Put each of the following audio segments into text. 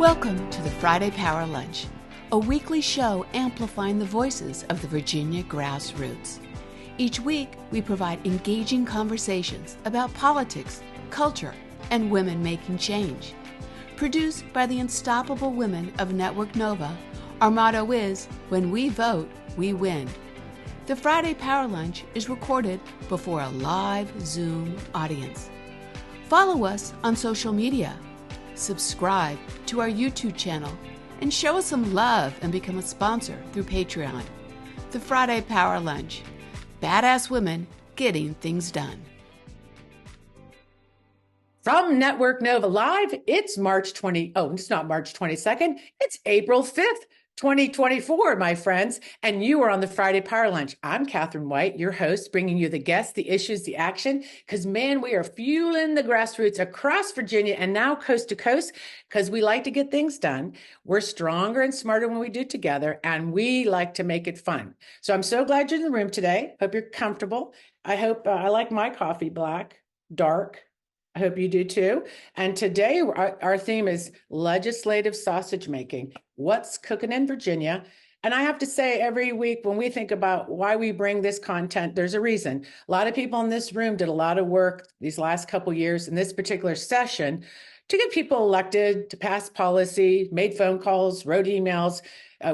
Welcome to the Friday Power Lunch, a weekly show amplifying the voices of the Virginia Grassroots. Each week, we provide engaging conversations about politics, culture, and women making change. Produced by the unstoppable women of Network Nova, our motto is, when we vote, we win. The Friday Power Lunch is recorded before a live Zoom audience. Follow us on social media. Subscribe to our YouTube channel and show us some love and become a sponsor through Patreon. The Friday Power Lunch. Badass women getting things done. From Network Nova Live, it's it's not March 22nd, it's April 5th, 2024, my friends, and you are on the Friday Power Lunch. I'm Catherine White, your host, bringing you the guests, the issues, the action, because, man, we are fueling the grassroots across Virginia and now coast to coast, because we like to get things done. We're stronger and smarter when we do it together, and we like to make it fun. So I'm so glad you're in the room today. Hope you're comfortable. I hope I like my coffee black, dark. I hope you do too. And today our theme is legislative sausage making. What's cooking in Virginia? And I have to say, every week when we think about why we bring this content, there's a reason. A lot of people in this room did a lot of work these last couple years in this particular session to get people elected, to pass policy, made phone calls, wrote emails,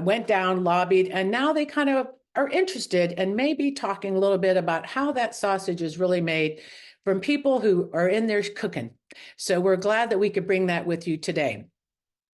went down, lobbied, and now they kind of are interested and maybe talking a little bit about how that sausage is really made from people who are in there cooking. So we're glad that we could bring that with you today.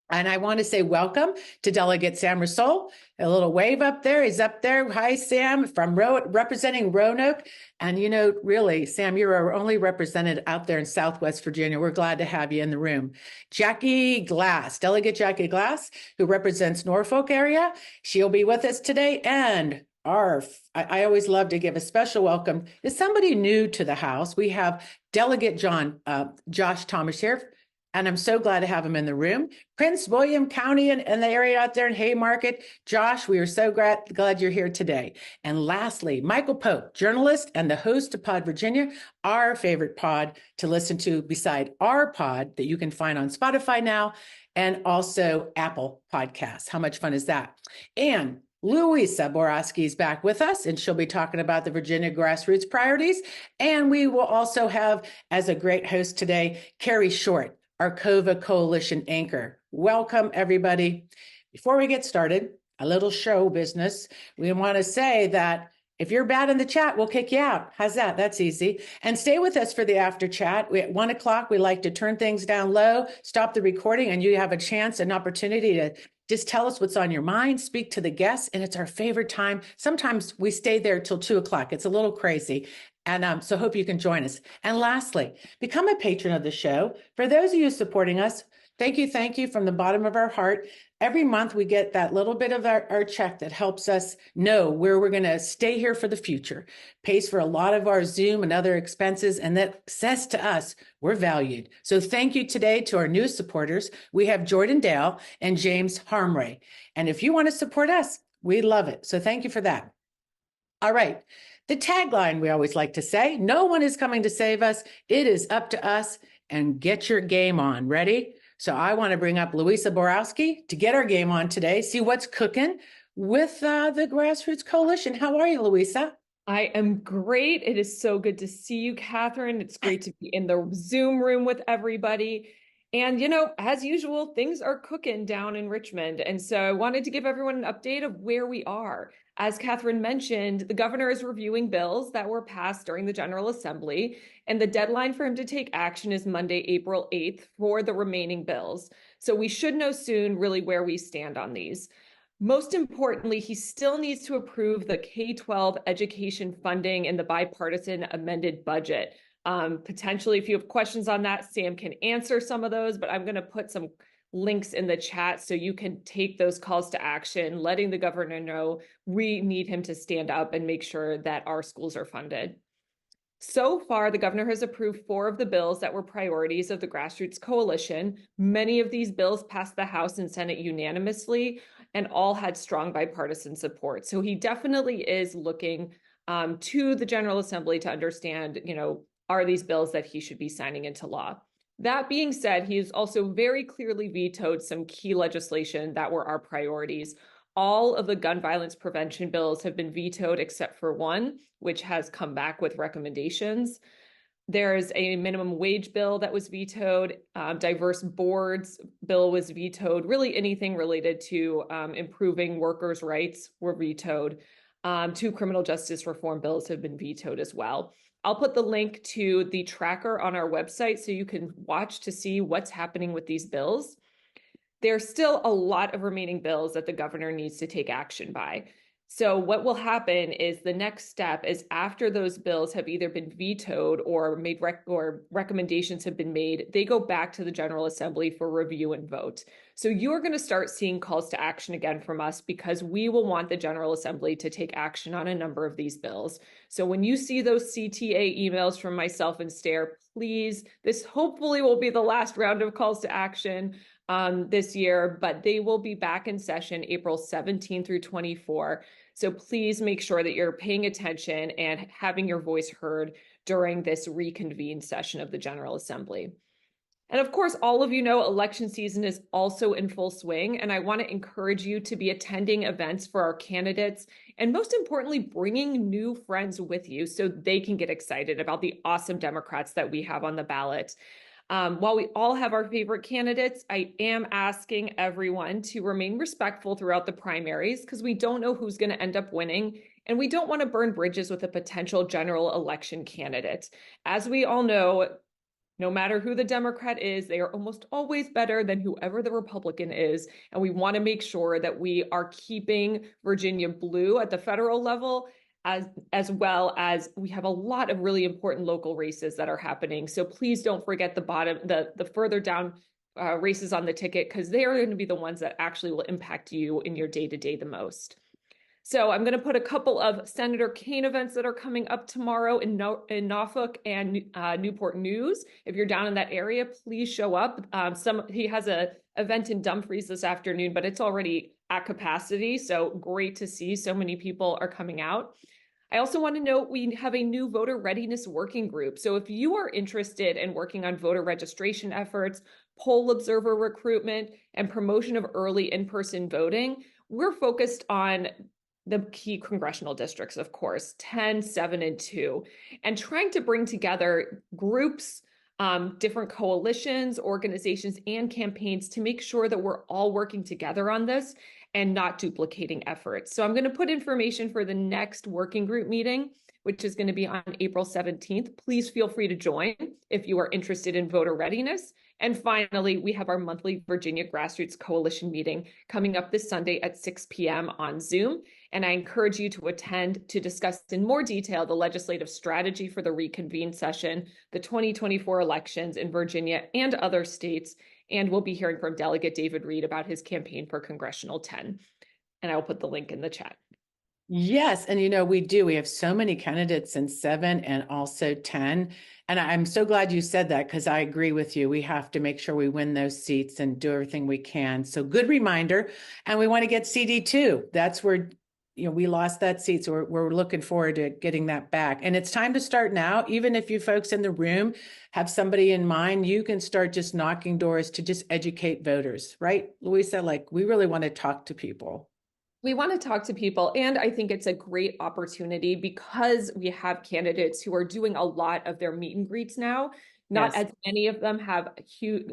And I want to say welcome to Delegate Sam Rasoul. A little wave up there. He's up there. Hi, Sam, from representing Roanoke. And you know, really, Sam, you're our only representative out there in Southwest Virginia. We're glad to have you in the room. Jackie Glass, Delegate Jackie Glass, who represents Norfolk area. She'll be with us today. And I always love to give a special welcome to somebody new to the House. We have Delegate Josh Thomas here, and I'm so glad to have him in the room. Prince William County and the area out there in Haymarket. Josh, we are so glad you're here today. And lastly, Michael Pope, journalist and the host of Pod Virginia, our favorite pod to listen to beside our pod that you can find on Spotify now and also Apple Podcasts. How much fun is that? And LUISA Boyarski is back with us, and she'll be talking about the Virginia Grassroots priorities. And we will also have, as a great host today, Carrie Short, our COVA Coalition anchor. Welcome, everybody. Before we get started, a little show business. We want to say that if you're bad in the chat, we'll kick you out. How's that? That's easy. And stay with us for the after chat. At 1 o'clock, we like to turn things down low, stop the recording, and you have a chance, an opportunity to just tell us what's on your mind, speak to the guests, and it's our favorite time. Sometimes we stay there till 2 o'clock. It's a little crazy. And so hope you can join us. And lastly, become a patron of the show. For those of you supporting us, thank you from the bottom of our heart. Every month we get that little bit of our check that helps us know where we're going to stay here for the future, pays for a lot of our Zoom and other expenses, and that says to us, we're valued. So thank you today to our new supporters. We have Jordan Dale and James Harmray. And if you want to support us, we love it. So thank you for that. All right. The tagline we always like to say, no one is coming to save us. It is up to us, and get your game on. Ready? So I want to bring up LUISA Boyarski to get our game on today, see what's cooking with the Grassroots Coalition. How are you, LUISA? I am great. It is so good to see you, Catherine. It's great to be in the Zoom room with everybody. And, you know, as usual, things are cooking down in Richmond. And so I wanted to give everyone an update of where we are. As Catherine mentioned, the governor is reviewing bills that were passed during the General Assembly, and the deadline for him to take action is Monday, April 8th for the remaining bills. So we should know soon really where we stand on these. Most importantly, he still needs to approve the K-12 education funding and the bipartisan amended budget. Potentially, if you have questions on that, Sam can answer some of those, but I'm going to put some links in the chat so you can take those calls to action, letting the governor know we need him to stand up and make sure that our schools are funded. So far, the governor has approved 4 of the bills that were priorities of the Grassroots Coalition. Many of these bills passed the House and Senate unanimously and all had strong bipartisan support. So he definitely is looking to the General Assembly to understand, you know, are these bills that he should be signing into law. That being said, he has also very clearly vetoed some key legislation that were our priorities. All of the gun violence prevention bills have been vetoed except for one, which has come back with recommendations. There's a minimum wage bill that was vetoed. Diverse boards bill was vetoed. Really anything related to improving workers' rights were vetoed. Two criminal justice reform bills have been vetoed as well. I'll put the link to the tracker on our website so you can watch to see what's happening with these bills. There's still a lot of remaining bills that the governor needs to take action by. So what will happen is the next step is after those bills have either been vetoed or recommendations have been made, they go back to the General Assembly for review and vote. So you're going to start seeing calls to action again from us because we will want the General Assembly to take action on a number of these bills. So when you see those CTA emails from myself and Stair, please, this hopefully will be the last round of calls to action this year, but they will be back in session April 17 through 24. So please make sure that you're paying attention and having your voice heard during this reconvened session of the General Assembly. And of course, all of you know election season is also in full swing, and I want to encourage you to be attending events for our candidates, and most importantly, bringing new friends with you so they can get excited about the awesome Democrats that we have on the ballot. While we all have our favorite candidates, I am asking everyone to remain respectful throughout the primaries because we don't know who's going to end up winning, and we don't want to burn bridges with a potential general election candidate. As we all know, no matter who the Democrat is, they are almost always better than whoever the Republican is, and we want to make sure that we are keeping Virginia blue at the federal level, as well as we have a lot of really important local races that are happening. So please don't forget the further down races on the ticket, because they are going to be the ones that actually will impact you in your day-to-day the most. So I'm going to put a couple of Senator Kaine events that are coming up tomorrow in Norfolk and Newport News. If you're down in that area, please show up. He has an event in Dumfries this afternoon, but it's already at capacity. So great to see so many people are coming out. I also want to note we have a new voter readiness working group. So if you are interested in working on voter registration efforts, poll observer recruitment, and promotion of early in-person voting, we're focused on the key congressional districts, of course, 10, 7, and 2, and trying to bring together groups, different coalitions, organizations, and campaigns to make sure that we're all working together on this and not duplicating efforts. So I'm going to put information for the next working group meeting, which is going to be on April 17th. Please feel free to join if you are interested in voter readiness. And finally, we have our monthly Virginia Grassroots Coalition meeting coming up this Sunday at 6 p.m. on Zoom. And I encourage you to attend to discuss in more detail the legislative strategy for the reconvened session, the 2024 elections in Virginia and other states. And we'll be hearing from Delegate David Reed about his campaign for Congressional 10. And I'll put the link in the chat. Yes. And we have so many candidates in 7 and also 10. And I'm so glad you said that, because I agree with you. We have to make sure we win those seats and do everything we can. So good reminder. And we want to get CD2. That's where, we lost that seat. So we're looking forward to getting that back. And it's time to start now. Even if you folks in the room have somebody in mind, you can start just knocking doors to just educate voters, right? Louisa, we really want to talk to people. We want to talk to people, and I think it's a great opportunity because we have candidates who are doing a lot of their meet and greets now. Not as many of them have huge,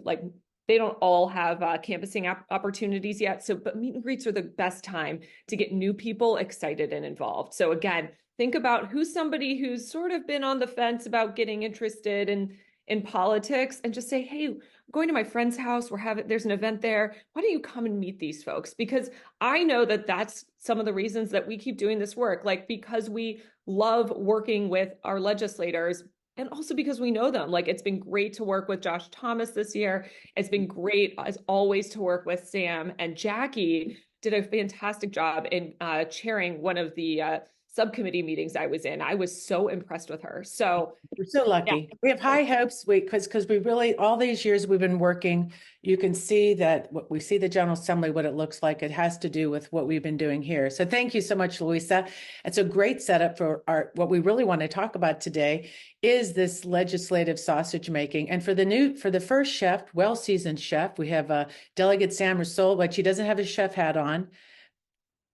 they don't all have canvassing opportunities yet. But meet and greets are the best time to get new people excited and involved. So again, think about who's somebody who's sort of been on the fence about getting interested in politics, and just say, hey, I'm going to my friend's house. There's an event there. Why don't you come and meet these folks? Because I know that that's some of the reasons that we keep doing this work, because we love working with our legislators, and also because we know them. It's been great to work with Josh Thomas this year. It's been great, as always, to work with Sam, and Jackie did a fantastic job in chairing one of the subcommittee meetings I was in. I was so impressed with her. So we're so lucky. yeah. We have high hopes because we really, all these years we've been working, you can see that what we see the General Assembly, what it looks like, it has to do with what we've been doing here. So thank you so much, Luisa. It's a great setup for what we really want to talk about today is this legislative sausage making. And for the first chef, well-seasoned chef, we have Delegate Sam Rasoul, but she doesn't have his chef hat on.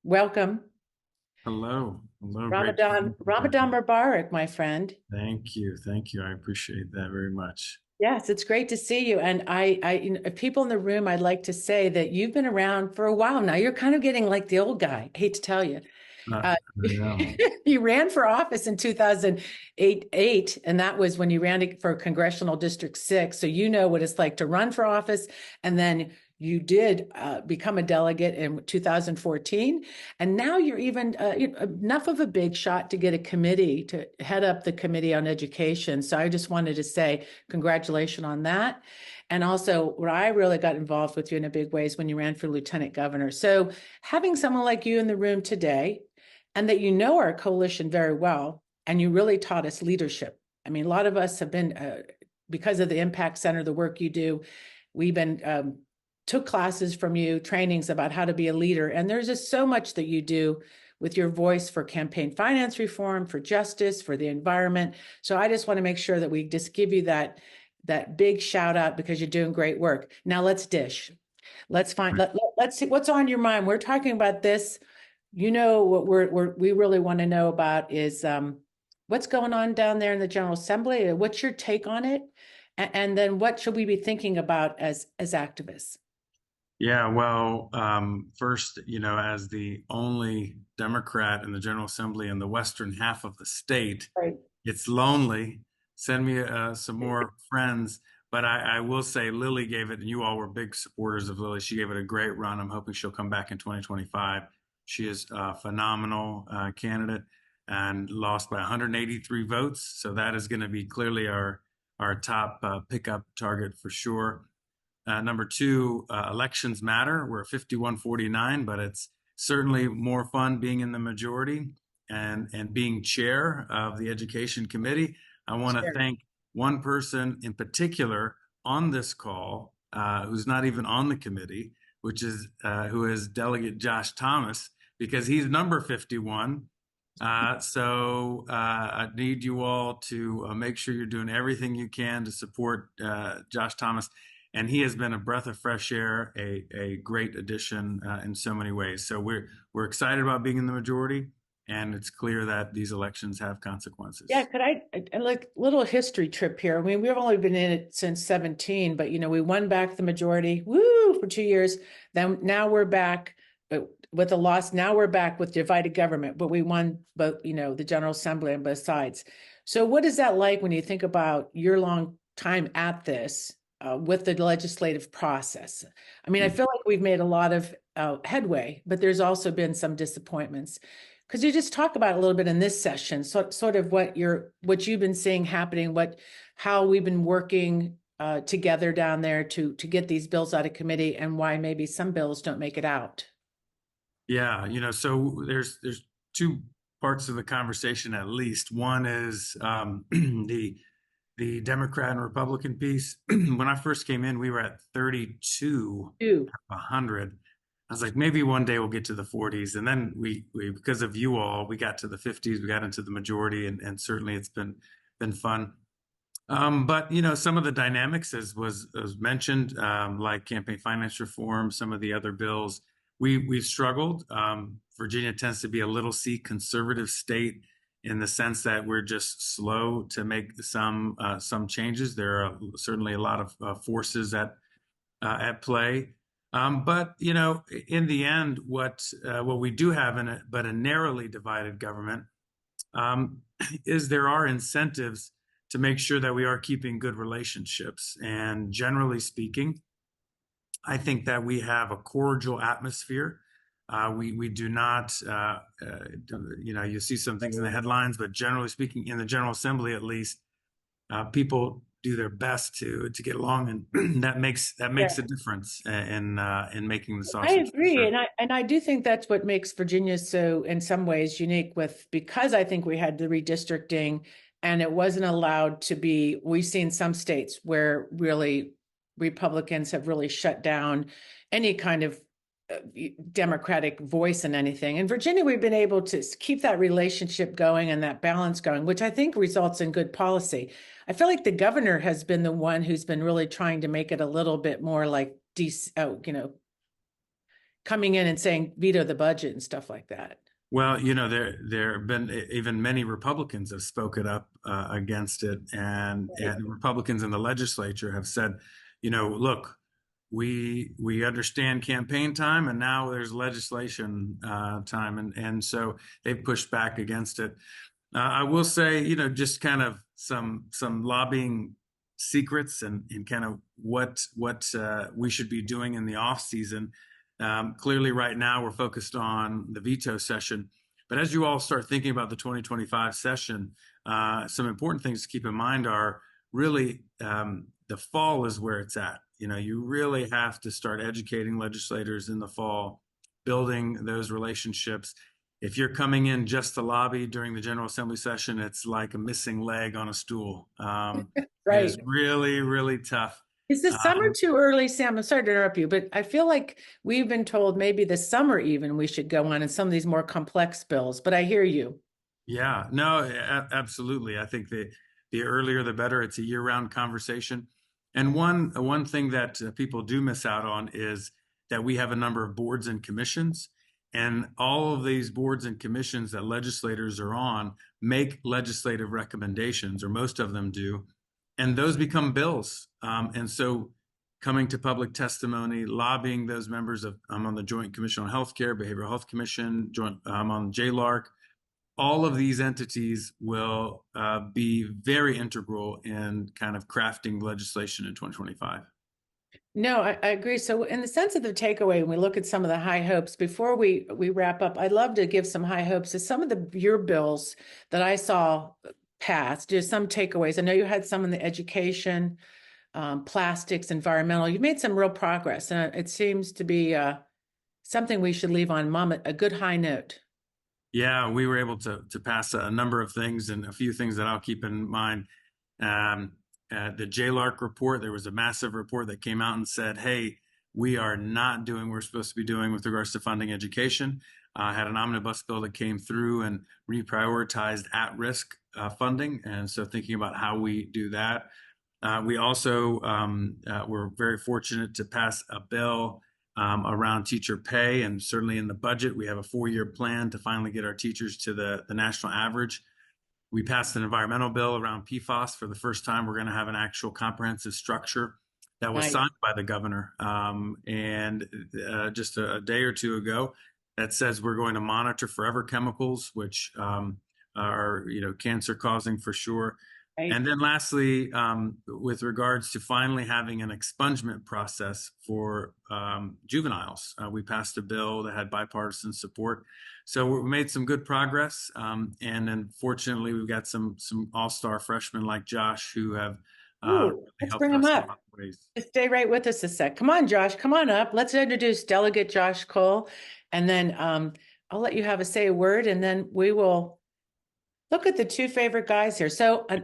Welcome. Hello. Ramadan Mubarak, my friend. Thank you. I appreciate that very much. Yes, it's great to see you. And people in the room, I'd like to say that you've been around for a while now. You're kind of getting like the old guy. I hate to tell you. You ran for office in 2008, and that was when you ran for Congressional District 6. So you know what it's like to run for office, and then you did become a delegate in 2014, and now you're even enough of a big shot to get a committee to head up the Committee on Education. So I just wanted to say congratulations on that. And also, where I really got involved with you in a big way is when you ran for lieutenant governor. So having someone like you in the room today, and that you know our coalition very well, and you really taught us leadership. I mean, a lot of us have been, because of the Impact Center, the work you do, we've been took classes from you, trainings about how to be a leader. And there's just so much that you do with your voice for campaign finance reform, for justice, for the environment. So I just want to make sure that we just give you that big shout out because you're doing great work. Now let's dish. Let's see what's on your mind. We're talking about this. You know, what we really want to know about is what's going on down there in the General Assembly. What's your take on it? And then what should we be thinking about as activists? Yeah, well, first, as the only Democrat in the General Assembly in the western half of the state, right. It's lonely. Send me some more friends. But I will say Lily gave it, and you all were big supporters of Lily. She gave it a great run. I'm hoping she'll come back in 2025. She is a phenomenal candidate and lost by 183 votes. So that is going to be clearly our top pickup target for sure. Number two, elections matter. We're 51-49, but it's certainly more fun being in the majority and being chair of the Education Committee. I want to thank one person in particular on this call who's not even on the committee, who is Delegate Josh Thomas, because he's number 51. So I need you all to make sure you're doing everything you can to support Josh Thomas. And he has been a breath of fresh air, a great addition in so many ways. So we're excited about being in the majority, and it's clear that these elections have consequences. Yeah, could I like little history trip here? I mean, we've only been in it since 17, but we won back the majority, for 2 years. Then now we're back with a loss. Now we're back with divided government, but we won both, the General Assembly on both sides. So what is that like when you think about your long time at this? With the legislative process. I mean, I feel like we've made a lot of headway, but there's also been some disappointments. Could you just talk about a little bit in this session, sort of what you've been seeing happening, how we've been working together down there to get these bills out of committee, and why maybe some bills don't make it out? Yeah, so there's two parts of the conversation at least. One is the Democrat and Republican piece. When I first came in, we were at 32 of 100. I was like, maybe one day we'll get to the 40s. And then we because of you all, we got to the 50s, we got into the majority, and certainly it's been fun. But, some of the dynamics, as was mentioned, like campaign finance reform, some of the other bills, we've struggled. Virginia tends to be a little C conservative state, in the sense that we're just slow to make some changes. There are certainly a lot of forces at play. But in the end, what we do have in a narrowly divided government is there are incentives to make sure that we are keeping good relationships. And generally speaking, I think that we have a cordial atmosphere. We do not, you see some things in the headlines, but generally speaking, in the General Assembly at least, people do their best to get along, and that makes a difference in making the sausage. I agree, sure. and I do think that's what makes Virginia so, in some ways, unique because I think we had the redistricting, and it wasn't allowed to be. We've seen some states where really Republicans have really shut down any kind of Democratic voice in anything. In Virginia, we've been able to keep that relationship going and that balance going, which I think results in good policy. I feel like the governor has been the one who's been really trying to make it a little bit more like, coming in and saying veto the budget and stuff like that. Well, there have been even many Republicans have spoken up against it, and Republicans in the legislature have said, look, we understand campaign time, and now there's legislation time, and so they've pushed back against it. I will say, just kind of some lobbying secrets and kind of what we should be doing in the off season. Clearly, right now we're focused on the veto session, but as you all start thinking about the 2025 session, some important things to keep in mind are really the fall is where it's at. You really have to start educating legislators in the fall, building those relationships. If you're coming in just to lobby during the General Assembly session, it's like a missing leg on a stool. Right. It's really, really tough. Is the summer too early, Sam? I'm sorry to interrupt you, but I feel like we've been told maybe this summer even we should go on in some of these more complex bills, but I hear you. Yeah, no, absolutely. I think the earlier the better. It's a year-round conversation. And one thing that people do miss out on is that we have a number of boards and commissions, and all of these boards and commissions that legislators are on make legislative recommendations, or most of them do, and those become bills. And so coming to public testimony, lobbying those members I'm on the Joint Commission on Healthcare, Behavioral Health Commission, I'm on JLARC. All of these entities will be very integral in kind of crafting legislation in 2025. No, I agree. So in the sense of the takeaway, when we look at some of the high hopes, before we wrap up, I'd love to give some high hopes to some of your bills that I saw passed. Just some takeaways. I know you had some in the education, plastics, environmental. You've made some real progress, and it seems to be something we should leave on a good high note. Yeah, we were able to pass a number of things, and a few things that I'll keep in mind. The JLARC report, there was a massive report that came out and said, hey, we are not doing what we're supposed to be doing with regards to funding education. Had an omnibus bill that came through and reprioritized at-risk funding, and so thinking about how we do that. We also were very fortunate to pass a bill around teacher pay, and certainly in the budget, we have a 4-year plan to finally get our teachers to the national average. We passed an environmental bill around PFAS. For the first time, we're going to have an actual comprehensive structure that was signed by the governor. And just a day or two ago, that says we're going to monitor forever chemicals, which are cancer causing for sure. Right. And then lastly, with regards to finally having an expungement process for juveniles, we passed a bill that had bipartisan support. So we made some good progress. And then fortunately, we've got some all-star freshmen like Josh who have let's bring him up. Just stay right with us a sec. Come on, Josh, come on up. Let's introduce Delegate Josh Cole. And then I'll let you have a word, and then we will look at the two favorite guys here. So well,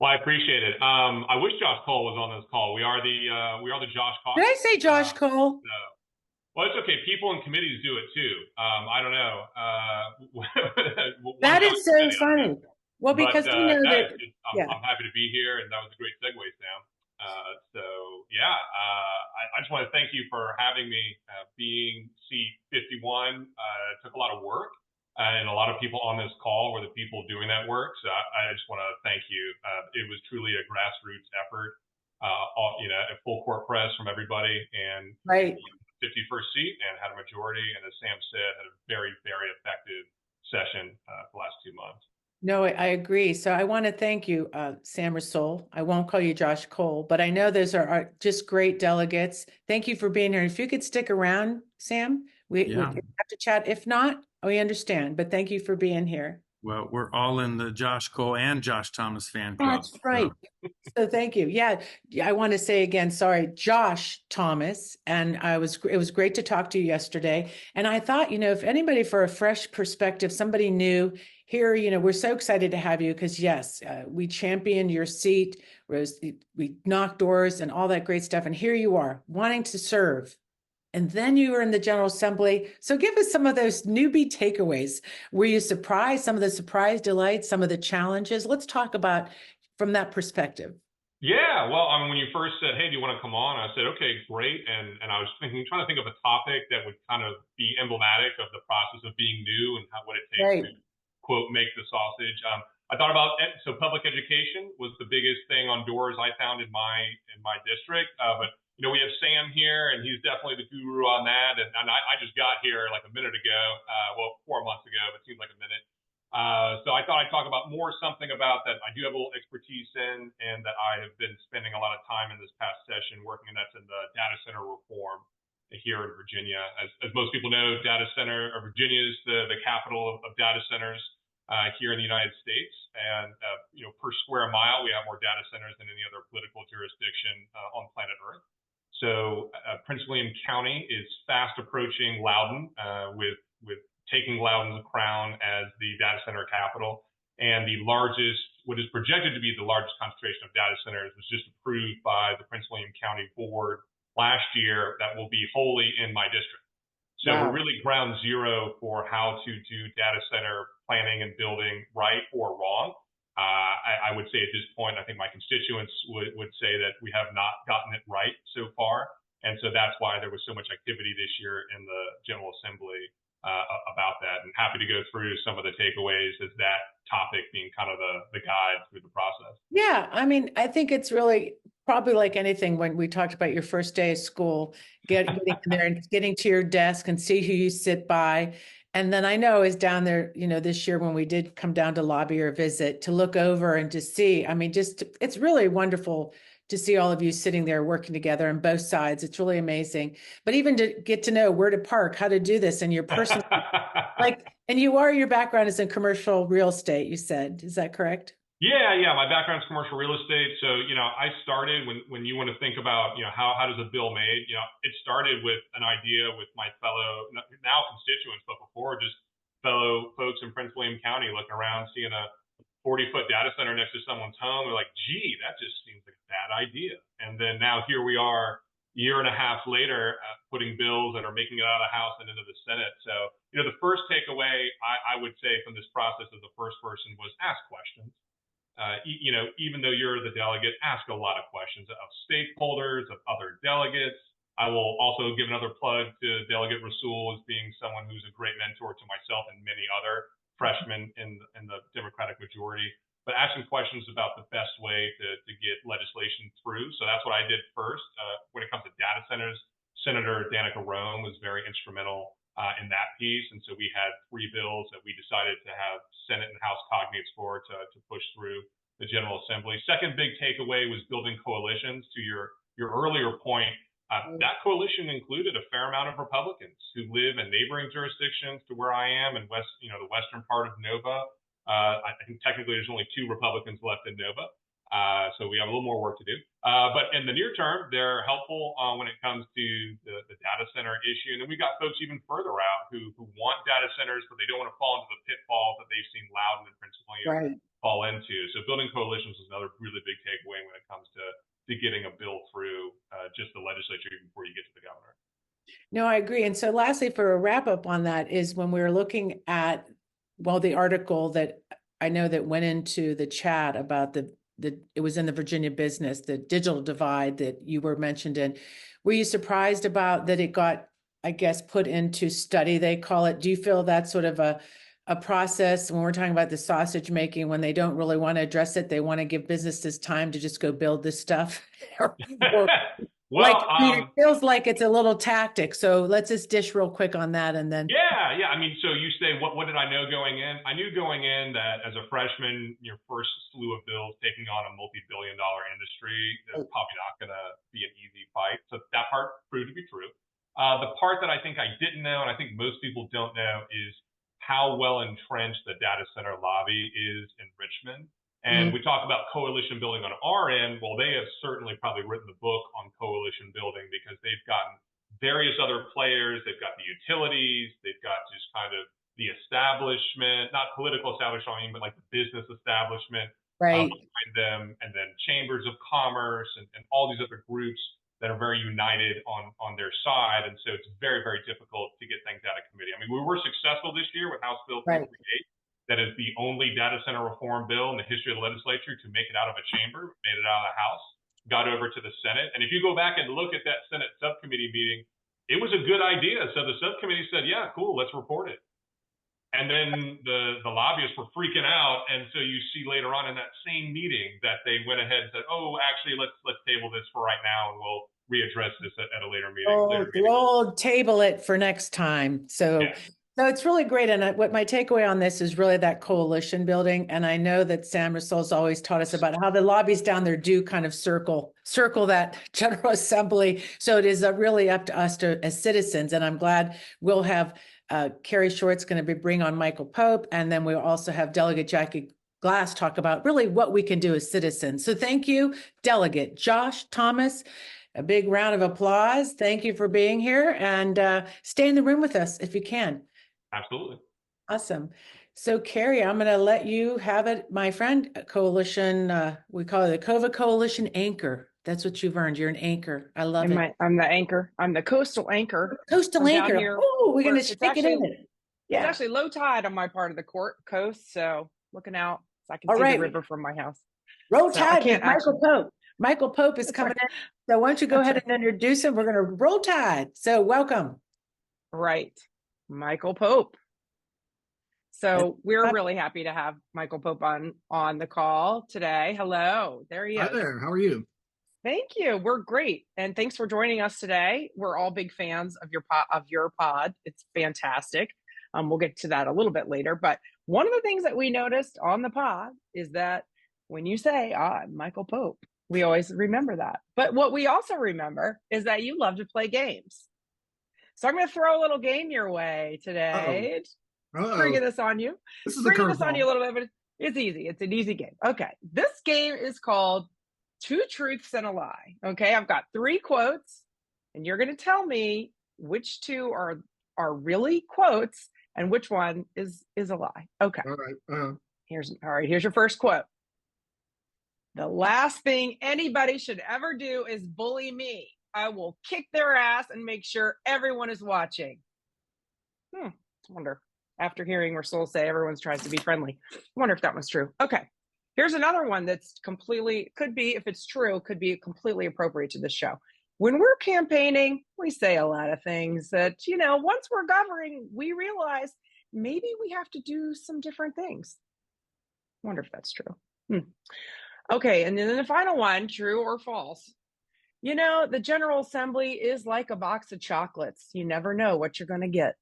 I appreciate it. I wish Josh Cole was on this call. We are the Josh Caucus. Did I say Josh Cole? No. Well, it's okay. People in committees do it too. I don't know. That is so funny. Well, because we know that. I'm happy to be here, and that was a great segue, Sam. I just want to thank you for having me. Being seat 51 took a lot of work. And a lot of people on this call were the people doing that work. So I just want to thank you. It was truly a grassroots effort, a full court press from everybody, and right. 51st seat, and had a majority. And as Sam said, had a very, very effective session for the last 2 months. No, I agree. So I want to thank you, Sam Rasoul. I won't call you Josh Cole, but I know those are just great delegates. Thank you for being here. If you could stick around, Sam, we have to chat. If not, we understand, but thank you for being here. Well, we're all in the Josh Cole and Josh Thomas fan club. That's right. So thank you. Yeah, I want to say again, sorry, Josh Thomas. And it was great to talk to you yesterday. And I thought, if anybody for a fresh perspective, somebody new here, we're so excited to have you because yes, we championed your seat, we knocked doors and all that great stuff. And here you are wanting to serve. And then you were in the General Assembly. So give us some of those newbie takeaways. Were you surprised? Some of the surprise delights, some of the challenges? Let's talk about from that perspective. Yeah, well, I mean, when you first said, "Hey, do you want to come on?" I said, "Okay, great." And I was trying to think of a topic that would kind of be emblematic of the process of being new and what it takes to quote make the sausage. I thought about so public education was the biggest thing on doors I found in my district. But we have Sam here, and he's definitely the guru on that. And I just got here like a minute ago, 4 months ago, but it seems like a minute. So I thought I'd talk about something about that I do have a little expertise in, and that I have been spending a lot of time in this past session working, and that's in the data center reform here in Virginia. As most people know, Virginia is the capital of data centers here in the United States. And, per square mile, we have more data centers than any other political jurisdiction on planet Earth. So Prince William County is fast approaching Loudoun with taking Loudoun's crown as the data center capital. And what is projected to be the largest concentration of data centers was just approved by the Prince William County Board last year that will be wholly in my district. So we're really ground zero for how to do data center planning and building right or wrong. I would say at this point, I think my constituents would say that we have not gotten it right so far. And so that's why there was so much activity this year in the General Assembly about that. And happy to go through some of the takeaways as that topic being kind of the guide through the process. Yeah, I mean, I think it's really probably like anything when we talked about your first day of school, getting in there and getting to your desk and see who you sit by. And then I know is down there, this year when we did come down to lobby or visit to look over and to see, I mean, it's really wonderful to see all of you sitting there working together on both sides. It's really amazing. But even to get to know where to park, how to do this and your personal, and your background is in commercial real estate, you said, is that correct? Yeah. My background is commercial real estate. So, I started when you want to think about, how does a bill made, it started with an idea with my fellow now constituents, but before just fellow folks in Prince William County looking around, seeing a 40-foot data center next to someone's home. They're like, gee, that just seems like a bad idea. And then now here we are, year and a half later, putting bills that are making it out of the House and into the Senate. So, the first takeaway I would say from this process as the first person was ask questions. Even though you're the delegate, ask a lot of questions of stakeholders, of other delegates. I will also give another plug to Delegate Rasoul as being someone who's a great mentor to myself and many other freshmen in the Democratic majority, but asking questions about the best way to get legislation through. So that's what I did first. When it comes to data centers, Senator Danica Roem was very instrumental in that piece. And so we had 3 bills that we decided to have Senate and House cognates for to push through the General Assembly. Second big takeaway was building coalitions. To your earlier point, that coalition included a fair amount of Republicans who live in neighboring jurisdictions to where I am in the western part of Nova. I think technically there's only 2 Republicans left in Nova. So we have a little more work to do. But in the near term, they're helpful when it comes to the data center issue. And then we got folks even further out who want data centers, but they don't want to fall into the pitfalls that they've seen Loudoun and Prince William fall into. So building coalitions is another really big takeaway when it comes to getting a bill through just the legislature even before you get to the governor. No, I agree. And so lastly, for a wrap up on that is when we were looking at, the article that I know that went into the chat about it was in the Virginia Business, the digital divide that you were mentioned in. Were you surprised about that it got, I guess, put into study, they call it? Do you feel that's sort of a process when we're talking about the sausage making, when they don't really want to address it, they want to give businesses time to just go build this stuff? It feels like it's a little tactic. So let's just dish real quick on that. And then. Yeah. I mean, so you say, what did I know going in? I knew going in that as a freshman, your first slew of bills taking on a multi-billion-dollar industry is probably not going to be an easy fight. So that part proved to be true. The part that I think I didn't know, and I think most people don't know, is how well entrenched the data center lobby is in Richmond. And we talk about coalition building on our end. Well, they have certainly probably written the book on coalition building because they've gotten various other players. They've got the utilities. They've got just kind of the establishment, not political establishment, I mean, but like the business establishment behind them, and then chambers of commerce and all these other groups that are very united on their side. And so it's very, very difficult to get things out of committee. I mean, we were successful this year with House Bill 338. That is the only data center reform bill in the history of the legislature to make it out of a chamber, made it out of the House, got over to the Senate. And if you go back and look at that Senate subcommittee meeting, it was a good idea. So the subcommittee said, yeah, cool, let's report it. And then the lobbyists were freaking out. And so you see later on in that same meeting that they went ahead and said, oh, actually, let's table this for right now, and we'll readdress this at a later meeting. We'll table it for next time. So. Yeah. No, it's really great. And what my takeaway on this is really that coalition building. And I know that Sam Rasoul's always taught us about how the lobbies down there do kind of circle that General Assembly. So it is really up to us as citizens. And I'm glad we'll have Carrie Short's going to bring on Michael Pope. And then we'll also have Delegate Jackie Glass talk about really what we can do as citizens. So thank you, Delegate Josh Thomas. A big round of applause. Thank you for being here, and stay in the room with us if you can. Absolutely. Awesome. So Carrie, I'm going to let you have it, my friend. Coalition, we call it the COVA Coalition anchor. That's what you've earned. You're an anchor. I love it. I'm the anchor. I'm the coastal anchor. Coastal anchor. Oh, we're going to stick it in. Yeah. It's actually low tide on my part of the coast, so looking out so I can see the river from my house. Roll tide with Michael Pope. Michael Pope is coming in. So why don't you go ahead and introduce him? We're going to roll tide. So welcome. Right. Michael Pope. So we're really happy to have Michael Pope on the call today. Hello, there he is. Hi there, how are you? Thank you, we're great. And thanks for joining us today. We're all big fans of your pod. It's fantastic. We'll get to that a little bit later. But one of the things that we noticed on the pod is that when you say, I'm Michael Pope, we always remember that. But what we also remember is that you love to play games. So I'm going to throw a little game your way today. Bringing this on you. This is bringing this on you a little bit, but it's easy. It's an easy game. Okay. This game is called Two Truths and a Lie. Okay. I've got 3 quotes, and you're going to tell me which 2 are really quotes and which one is a lie. Okay. All right. Here's your first quote. The last thing anybody should ever do is bully me. I will kick their ass and make sure everyone is watching. I wonder, after hearing Rasoul say everyone's tries to be friendly, I wonder if that was true. Okay, here's another one that's could be, if it's true, could be completely appropriate to this show. When we're campaigning, we say a lot of things that, once we're governing, we realize maybe we have to do some different things. I wonder if that's true. Okay, and then the final one, true or false. The General Assembly is like a box of chocolates. You never know what you're going to get.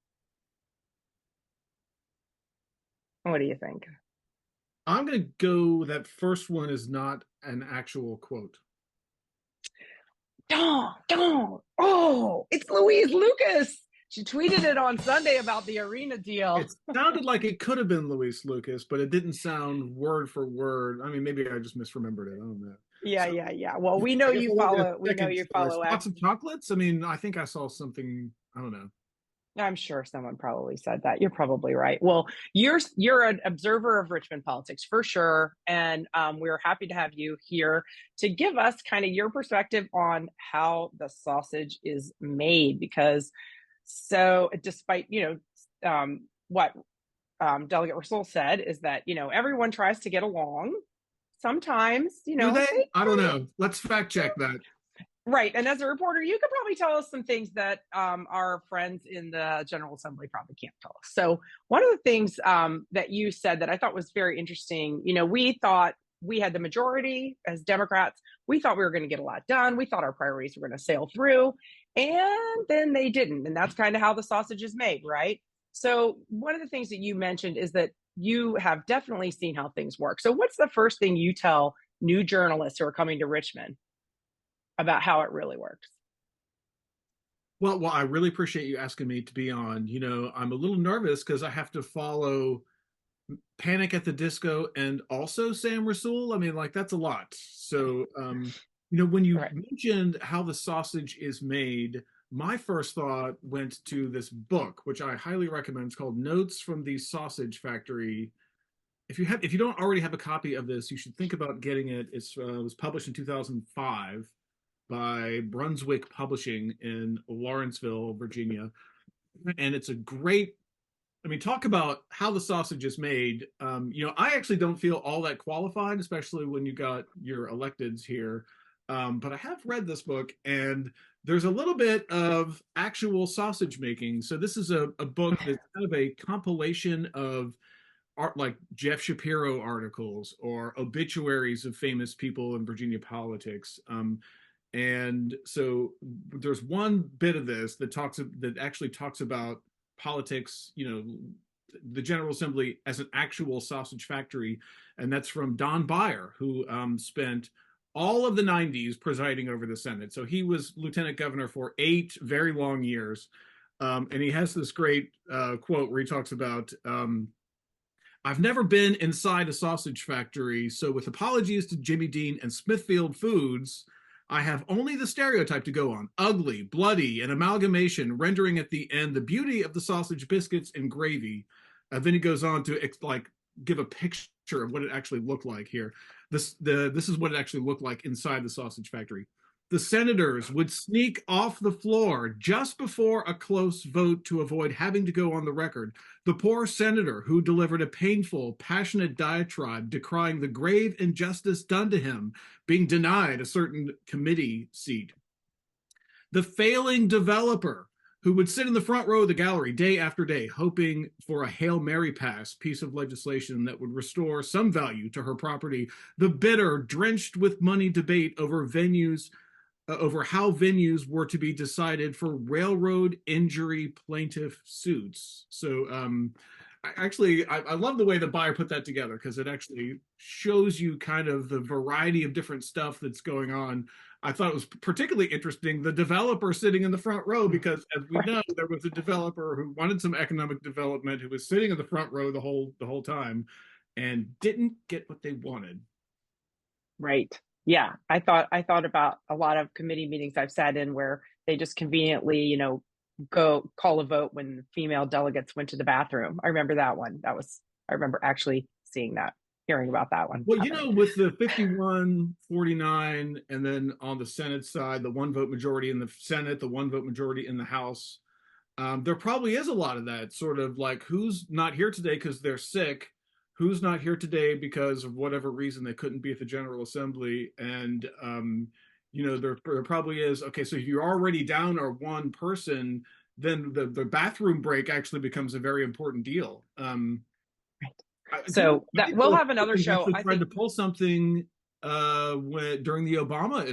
What do you think? I'm going to go that first one is not an actual quote. Oh, it's Louise Lucas. She tweeted it on Sunday about the arena deal. It sounded like it could have been Louise Lucas, but it didn't sound word for word. I mean, maybe I just misremembered it. I don't know. Yeah. Well, we know you follow. We know you follow. Lots of chocolates. I mean, I think I saw something. I don't know. I'm sure someone probably said that. You're probably right. Well, you're an observer of Richmond politics for sure, and we're happy to have you here to give us kind of your perspective on how the sausage is made. Because despite what Delegate Rasoul said is that everyone tries to get along. Sometimes, do they? I don't know. Let's fact check that. Right. And as a reporter, you could probably tell us some things that our friends in the General Assembly probably can't tell us. So one of the things that you said that I thought was very interesting, we thought we had the majority as Democrats. We thought we were going to get a lot done. We thought our priorities were going to sail through, and then they didn't. And that's kind of how the sausage is made, right? So one of the things that you mentioned is that you have definitely seen how things work. So what's the first thing you tell new journalists who are coming to Richmond about how it really works? Well, I really appreciate you asking me to be on. You know, I'm a little nervous because I have to follow Panic at the Disco and also Sam Rasoul. I mean, like that's a lot. So, you know, when you Right. mentioned how the sausage is made, my first thought went to this book, which I highly recommend. It's called Notes from the Sausage Factory. If you don't already have a copy of this, you should think about getting it. It was published in 2005 by Brunswick Publishing in Lawrenceville, Virginia, and it's a great. I mean, talk about how the sausage is made. You know, I actually don't feel all that qualified, especially when you got your electeds here. But I have read this book, and there's a little bit of actual sausage making. So this is a book that's kind of a compilation of art, like Jeff Shapiro articles or obituaries of famous people in Virginia politics. And so there's one bit of this that actually talks about politics, you know, the General Assembly as an actual sausage factory, and that's from Don Beyer, who spent all of the 90s presiding over the Senate. So he was lieutenant governor for 8 very long years, and he has this great quote where he talks about. I've never been inside a sausage factory, so with apologies to Jimmy Dean and Smithfield Foods, I have only the stereotype to go on. Ugly, bloody, an amalgamation, rendering at the end the beauty of the sausage biscuits and gravy. Then he goes on to like give a picture of what it actually looked like here. This is what it actually looked like inside the sausage factory. The senators would sneak off the floor just before a close vote to avoid having to go on the record. The poor senator who delivered a painful, passionate diatribe decrying the grave injustice done to him, being denied a certain committee seat. The failing developer who would sit in the front row of the gallery day after day, hoping for a Hail Mary pass piece of legislation that would restore some value to her property. The bitter, drenched with money debate over how venues were to be decided for railroad injury plaintiff suits. So I love the way that Beyer put that together, because it actually shows you kind of the variety of different stuff that's going on. I thought it was particularly interesting, the developer sitting in the front row, because as we know, there was a developer who wanted some economic development who was sitting in the front row the whole time and didn't get what they wanted. Right. Yeah, I thought about a lot of committee meetings I've sat in where they just conveniently, you know, go call a vote when female delegates went to the bathroom. I remember that one. I remember actually seeing that, hearing about that one. Well, you know, with the 51-49, and then on the Senate side, the 1-vote majority in the Senate, the 1-vote majority in the House, there probably is a lot of that sort of like, who's not here today because they're sick, who's not here today because of whatever reason they couldn't be at the General Assembly. And, you know, there probably is, okay, so if you're already down or one person, then the bathroom break actually becomes a very important deal. So that we'll have another show. I tried to pull something during the Obama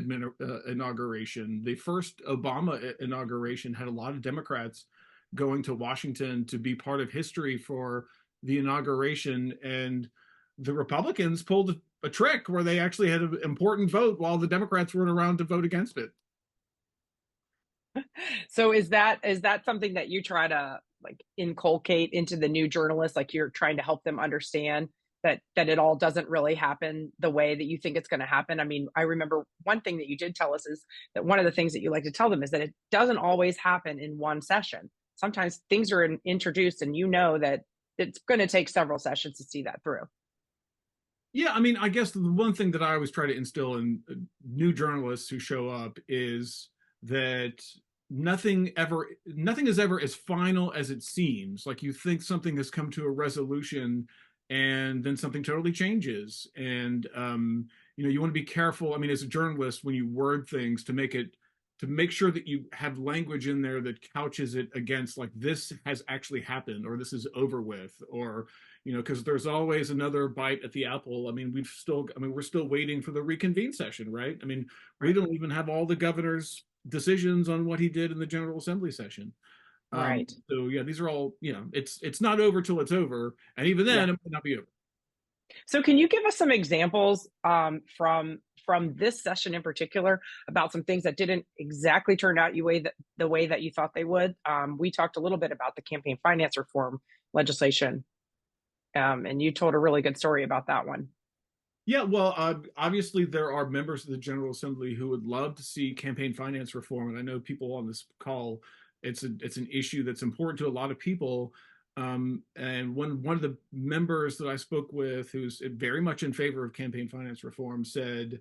inauguration. The first Obama inauguration had a lot of Democrats going to Washington to be part of history for the inauguration, and the Republicans pulled a trick where they actually had an important vote while the Democrats weren't around to vote against it. So is that something that you try to like inculcate into the new journalists? Like you're trying to help them understand that it all doesn't really happen the way that you think it's going to happen? I mean, I remember one thing that you did tell us is that one of the things that you like to tell them is that it doesn't always happen in one session. Sometimes things are introduced and you know that it's going to take several sessions to see that through. Yeah, I mean, I guess the one thing that I always try to instill in new journalists who show up is that nothing is ever as final as it seems. Like you think something has come to a resolution and then something totally changes. And, you know, you want to be careful. I mean, as a journalist, when you word things to make sure that you have language in there that couches it against like this has actually happened or this is over with, or, you know, because there's always another bite at the apple. I mean, we're still waiting for the reconvene session, right? I mean, we don't even have all the governor's decisions on what he did in the General Assembly session. Right. So yeah, these are all, you know, it's not over till it's over. And even then, it might not be over. So can you give us some examples from from this session in particular about some things that didn't exactly turn out the way that you thought they would. We talked a little bit about the campaign finance reform legislation, and you told a really good story about that one. Yeah, well, obviously there are members of the General Assembly who would love to see campaign finance reform, and I know people on this call, it's an issue that's important to a lot of people. And one of the members that I spoke with, who's very much in favor of campaign finance reform, said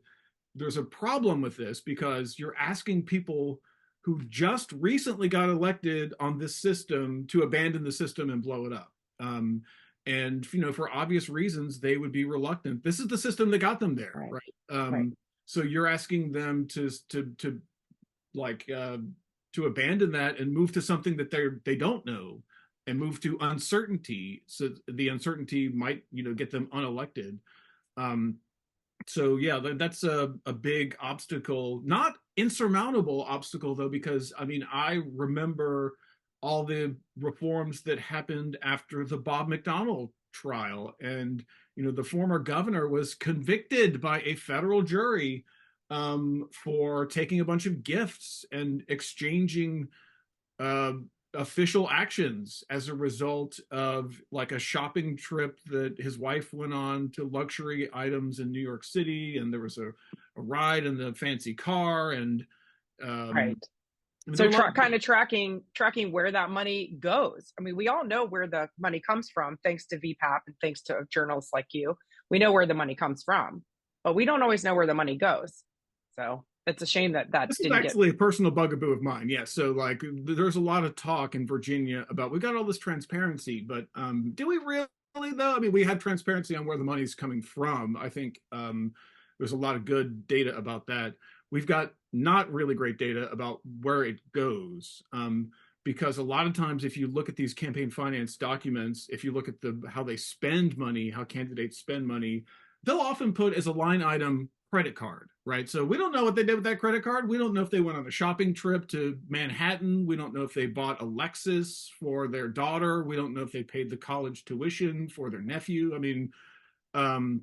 there's a problem with this because you're asking people who just recently got elected on this system to abandon the system and blow it up. And for obvious reasons, they would be reluctant. This is the system that got them there, right? Right. So you're asking them to abandon that and move to something that they don't know, and move to uncertainty. So the uncertainty might get them unelected. So yeah, that's a big obstacle, not insurmountable obstacle though, because I remember all the reforms that happened after the Bob McDonnell trial. And, the former governor was convicted by a federal jury for taking a bunch of gifts and exchanging official actions as a result of like a shopping trip that his wife went on to luxury items in New York City. And there was a ride in the fancy car and, right. So kind of tracking where that money goes. We all know where the money comes from, thanks to VPAP and thanks to journalists like you. We know where the money comes from, but we don't always know where the money goes. So it's a shame that this is actually a personal bugaboo of mine. Yeah. So there's a lot of talk in Virginia about, we got all this transparency, but do we really though? We have transparency on where the money's coming from. I think there's a lot of good data about that. We've got not really great data about where it goes, because a lot of times if you look at these campaign finance documents, if you look at how they spend money, how candidates spend money, they'll often put as a line item credit card, right? So we don't know what they did with that credit card. We don't know if they went on a shopping trip to Manhattan. We don't know if they bought a Lexus for their daughter. We don't know if they paid the college tuition for their nephew. Right. And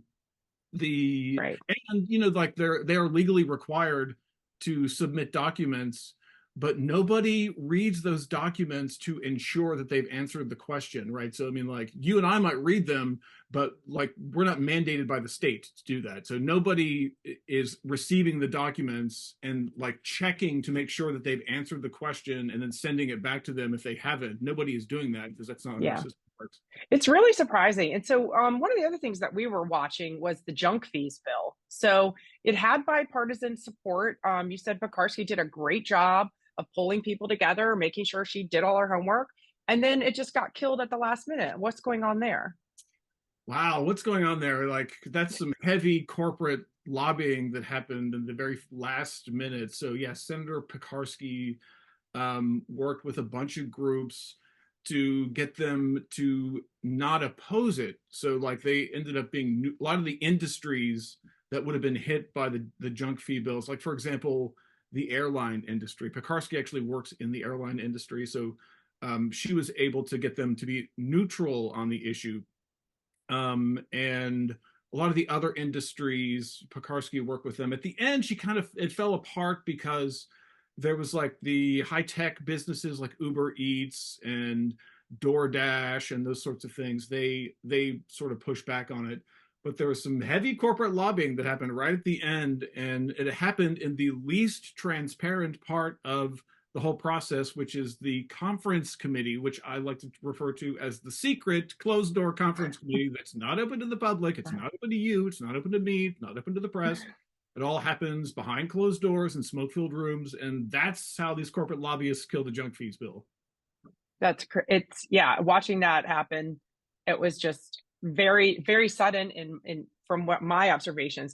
they are legally required to submit documents, but nobody reads those documents to ensure that they've answered the question, right? So you and I might read them, but we're not mandated by the state to do that. So nobody is receiving the documents and checking to make sure that they've answered the question and then sending it back to them if they haven't. Nobody is doing that because that's not how our system works. It's really surprising. And so one of the other things that we were watching was the junk fees bill. So it had bipartisan support. You said Pekarsky did a great job of pulling people together, making sure she did all her homework. And then it just got killed at the last minute. What's going on there? Wow, what's going on there? That's some heavy corporate lobbying that happened in the very last minute. So yeah, Senator Pekarsky worked with a bunch of groups to get them to not oppose it. So they ended up being a lot of the industries that would have been hit by the junk fee bills. For example, the airline industry. Pekarsky actually works in the airline industry. So she was able to get them to be neutral on the issue. And a lot of the other industries, Pekarsky worked with them. At the end, it fell apart because there was the high-tech businesses like Uber Eats and DoorDash and those sorts of things. They sort of pushed back on it. But there was some heavy corporate lobbying that happened right at the end, and it happened in the least transparent part of the whole process, which is the conference committee, which I like to refer to as the secret closed-door conference committee that's not open to the public. It's not open to you. It's not open to me. It's not open to the press. It all happens behind closed doors in smoke-filled rooms, and that's how these corporate lobbyists kill the junk fees bill. Watching that happen, it was just very, very sudden from what my observations.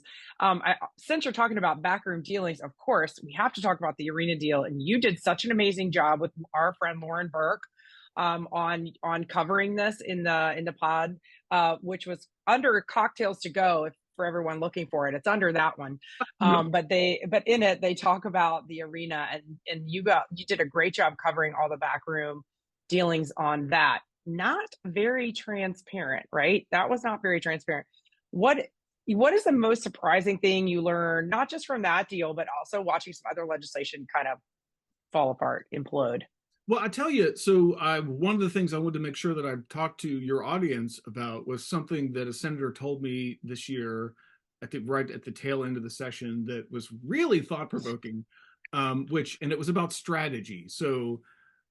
Since you're talking about backroom dealings, of course, we have to talk about the arena deal, and you did such an amazing job with our friend Lauren Burke on covering this in the pod, which was under Cocktails to Go. For everyone looking for it, it's under that one. But in it they talk about the arena, and you did a great job covering all the backroom dealings on that. Not very transparent, right? That was not very transparent. What What is the most surprising thing you learned, not just from that deal, but also watching some other legislation kind of fall apart, implode? Well, I tell you, so one of the things I wanted to make sure that I talked to your audience about was something that a senator told me this year right at the tail end of the session that was really thought-provoking, and it was about strategy. So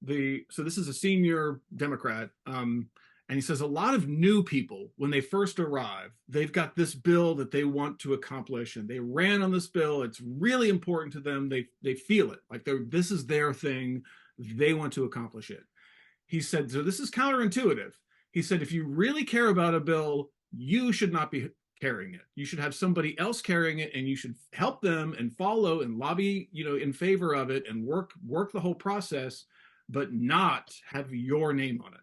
this is a senior Democrat, and he says a lot of new people, when they first arrive, they've got this bill that they want to accomplish, and they ran on this bill. It's really important to them. They feel it, like this is their thing. They want to accomplish it. He said, so this is counterintuitive. He said, if you really care about a bill, you should not be carrying it. You should have somebody else carrying it, and you should help them and follow and lobby, in favor of it and work the whole process, but not have your name on it.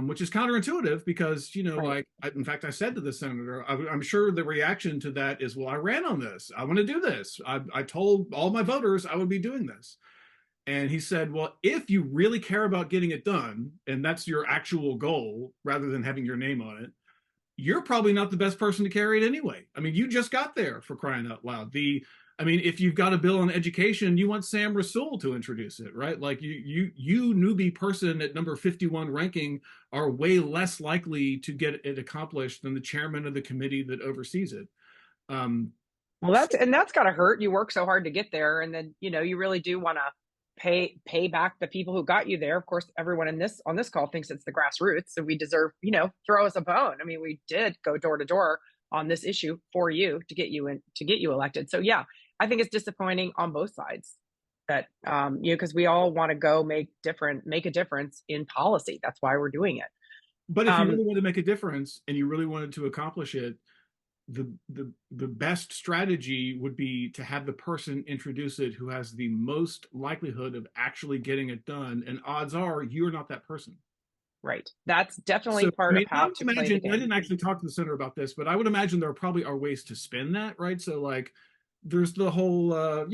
Which is counterintuitive because, Right. in fact, I said to the senator, I'm sure the reaction to that is, well, I ran on this. I want to do this. I told all my voters I would be doing this. And he said, well, if you really care about getting it done, and that's your actual goal, rather than having your name on it, you're probably not the best person to carry it anyway. I mean, you just got there, for crying out loud. If you've got a bill on education, you want Sam Rasoul to introduce it, right? Like you newbie person at number 51 ranking are way less likely to get it accomplished than the chairman of the committee that oversees it. Well, that's got to hurt. You work so hard to get there, and then you really do want to pay back the people who got you there. Of course, everyone on this call thinks it's the grassroots, so we deserve, throw us a bone. I mean, we did go door to door on this issue for you to get you elected. So yeah, I think it's disappointing on both sides that because we all want to go make a difference in policy. That's why we're doing it. But if you really want to make a difference and you really wanted to accomplish it, the best strategy would be to have the person introduce it who has the most likelihood of actually getting it done, and odds are you're not that person. Right. That's definitely part of how to play the game. I didn't actually talk to the senator about this, but I would imagine there probably are ways to spin that, right? So like there's the whole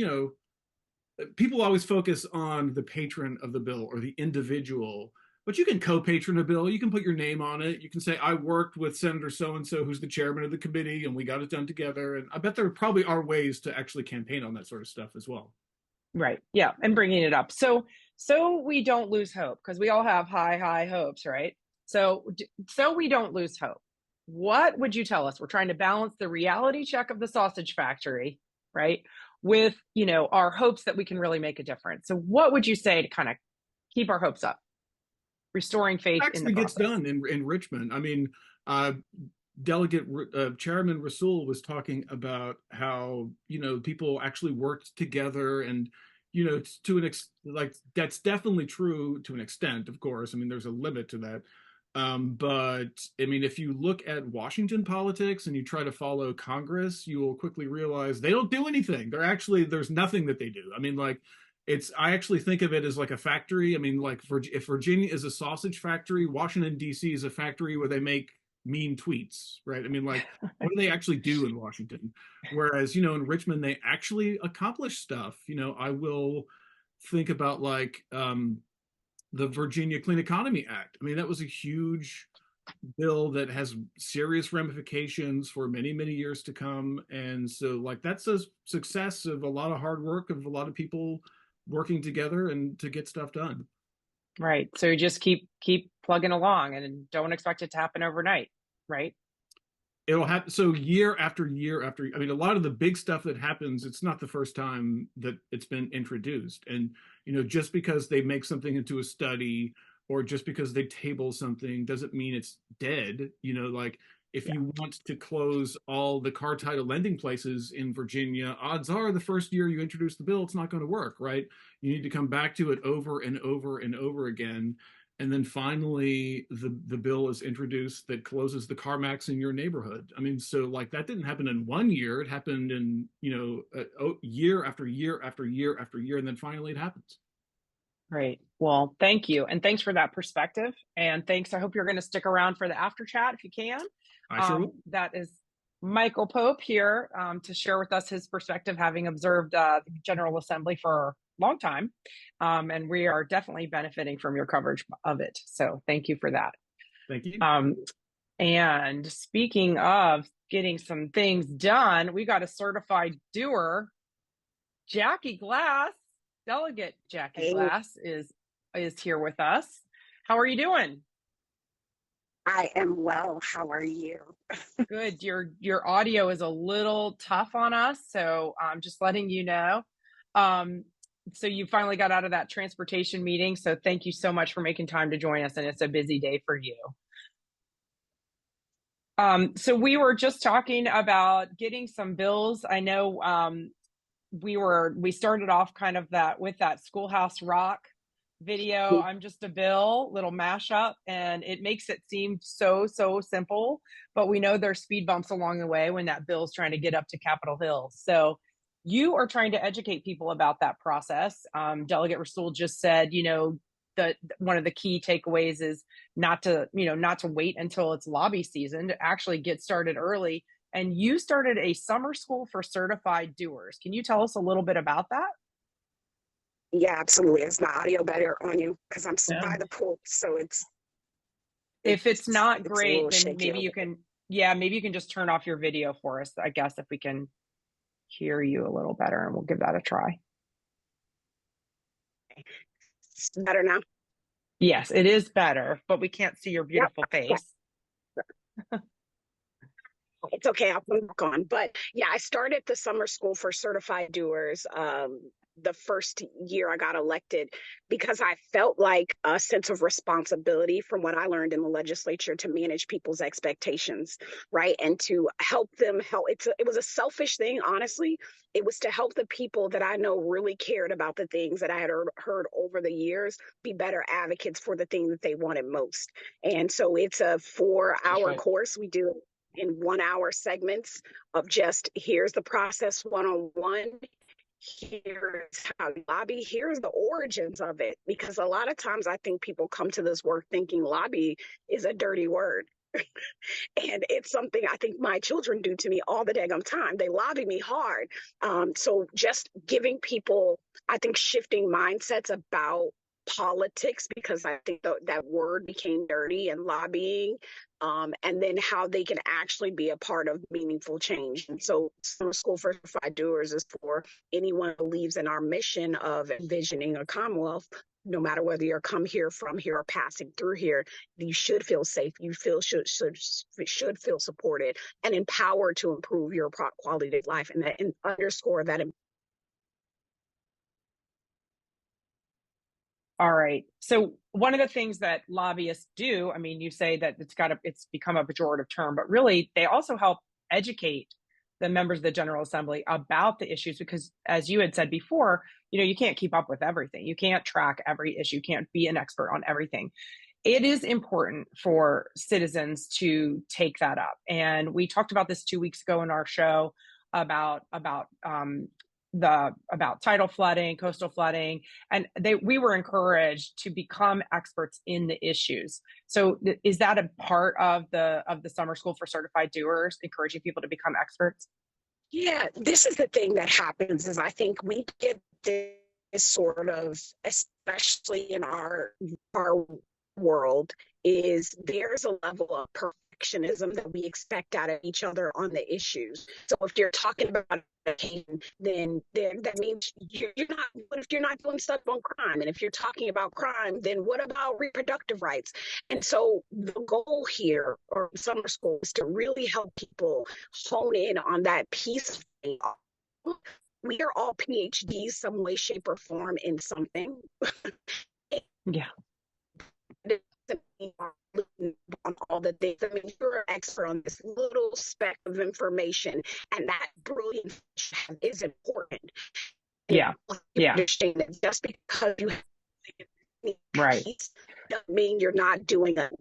people always focus on the patron of the bill or the individual, but you can co-patron a bill. You can put your name on it. You can say, I worked with Senator so-and-so, who's the chairman of the committee, and we got it done together. And I bet there probably are ways to actually campaign on that sort of stuff as well. Right. Yeah. And bringing it up. So we don't lose hope, because we all have high hopes, right? So we don't lose hope. What would you tell us? We're trying to balance the reality check of the sausage factory, right, with, our hopes that we can really make a difference. So what would you say to kind of keep our hopes up? Restoring faith in the process. Gets done in Richmond. I mean, Chairman Rasoul was talking about how people actually worked together, and that's definitely true to an extent. Of course, I mean, there's a limit to that. But I mean, if you look at Washington politics and you try to follow Congress, you will quickly realize they don't do anything. There's nothing that they do. I mean, like. I actually think of it as like a factory. I mean, like if Virginia is a sausage factory, Washington, D.C. is a factory where they make mean tweets, right? I mean, like, what do they actually do in Washington? Whereas, in Richmond, they actually accomplish stuff. I will think about like the Virginia Clean Economy Act. I mean, that was a huge bill that has serious ramifications for many, many years to come. And so like that's a success of a lot of hard work of a lot of people working together and to get stuff done. Right. So you just keep plugging along and don't expect it to happen overnight, right? It'll happen. So year after year after, I mean, a lot of the big stuff that happens, it's not the first time that it's been introduced. And, just because they make something into a study or just because they table something doesn't mean it's dead. Like if you want to close all the car title lending places in Virginia, odds are the first year you introduce the bill, it's not going to work, right? You need to come back to it over and over and over again. And then finally, the bill is introduced that closes the CarMax in your neighborhood. I mean, so like that didn't happen in 1 year. It happened in, year after year after year after year. And then finally it happens. Right. Well, thank you. And thanks for that perspective. And thanks. I hope you're going to stick around for the after chat if you can. I sure will. That is Michael Pope here to share with us his perspective, having observed the General Assembly for a long time. And we are definitely benefiting from your coverage of it. So thank you for that. Thank you. And speaking of getting some things done. We got a certified doer. Jackie Glass, Delegate Jackie Glass is here with us. How are you doing? I am well. How are you? Good. Your audio is a little tough on us, so I'm just letting you know. So you finally got out of that transportation meeting, so thank you so much for making time to join us, and it's a busy day for you. So we were just talking about getting some bills. I know we started off kind of with that Schoolhouse Rock video. I'm just a bill, little mashup, and it makes it seem so simple, but we know there's speed bumps along the way when that bill's trying to get up to Capitol Hill. So you are trying to educate people about that process. Delegate Rasoul just said, that one of the key takeaways is not to wait until it's lobby season, to actually get started early. And you started a summer school for certified doers. Can you tell us a little bit about that? Yeah, absolutely. Is my audio better on you? Because I'm by the pool, so if it's not great, then maybe you can just turn off your video for us, I guess, if we can hear you a little better, and we'll give that a try. It's better now? Yes, it is better, but we can't see your beautiful face. It's okay. I'll put back on. But yeah, I started the summer school for certified doers the first year I got elected, because I felt like a sense of responsibility from what I learned in the legislature to manage people's expectations, right? And to help them it was a selfish thing, honestly. It was to help the people that I know really cared about the things that I had heard over the years be better advocates for the thing that they wanted most. And so it's a 4-hour course. We do in 1-hour segments of just, here's the process 101. Here's how you lobby. Here's the origins of it. Because a lot of times I think people come to this work thinking lobby is a dirty word. And it's something I think my children do to me all the daggum time. They lobby me hard. So just giving people, I think, shifting mindsets about politics, because I think that word became dirty, and lobbying, and then how they can actually be a part of meaningful change. And so Summer School for Certified Doers is for anyone who believes in our mission of envisioning a Commonwealth. No matter whether you're from here or passing through here, you should feel safe. You should feel supported and empowered to improve your quality of life, and underscore that. All right. So one of the things that lobbyists do, I mean, you say that it's become a pejorative term, but really they also help educate the members of the General Assembly about the issues, because as you had said before, you can't keep up with everything. You can't track every issue. You can't be an expert on everything. It is important for citizens to take that up. And we talked about this 2 weeks ago in our show about tidal flooding, coastal flooding, and we were encouraged to become experts in the issues. So is that a part of the Summer School for Certified Doers, encouraging people to become experts? Yeah, this is the thing that happens, is I think we get this sort of, especially in our world, is there's a level of perfectionism that we expect out of each other on the issues. So if you're talking about then that means you're not. What if you're not doing stuff on crime? And if you're talking about crime, then what about reproductive rights? And so the goal here, or Summer School, is to really help people hone in on that piece. We are all PhDs, some way, shape, or form in something. Yeah. On all the things. I mean, you're an expert on this little speck of information, and that brilliant is important. Yeah. You understand that just because you have right doesn't mean you're not doing it.